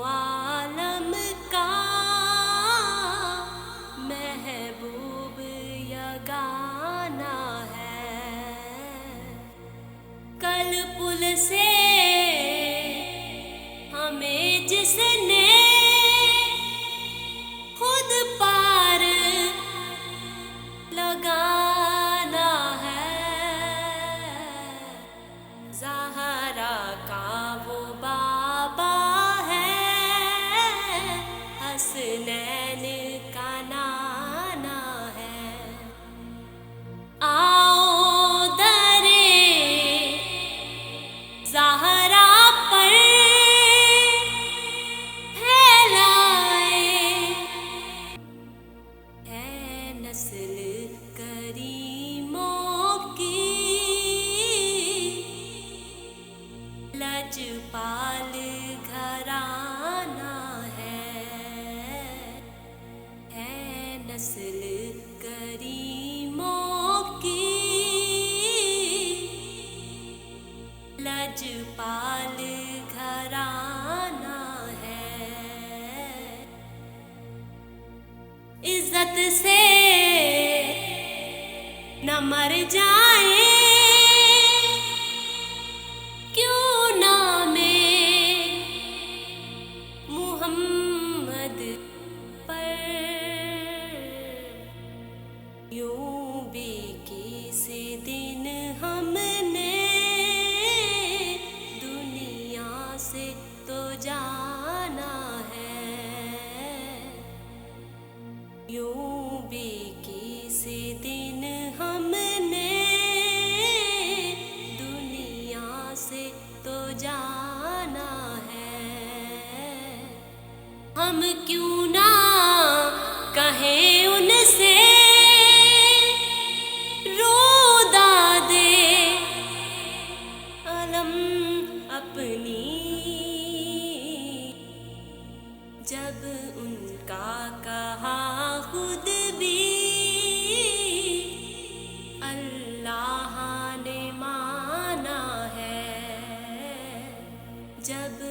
عالم کا محبوب یگانہ ہے، کل پل سے ہمیں جس نے خود پار لگانا ہے، زہرا کا وہ بابا ہے، حسنین کا نانا ہے۔ آؤ درے زہرا پر پھیلائے، ہے نسل کریموں کی لجپال گھرانہ ہے نسل کریموں کی لجپال گھرانہ ہے، عزت سے نہ مر جائیں کیوں نام محمد پر، یوں بھی کسی دن ہم نے دنیا سے تو جانا ہے، یوں بھی کسی دن ہم نے دنیا سے تو جانا ہے، ہم کیوں نہ کہیں ان سے رودا دے علم اپنی، جب ان کا کہا خود بھی اللہ نے مانا ہے، جب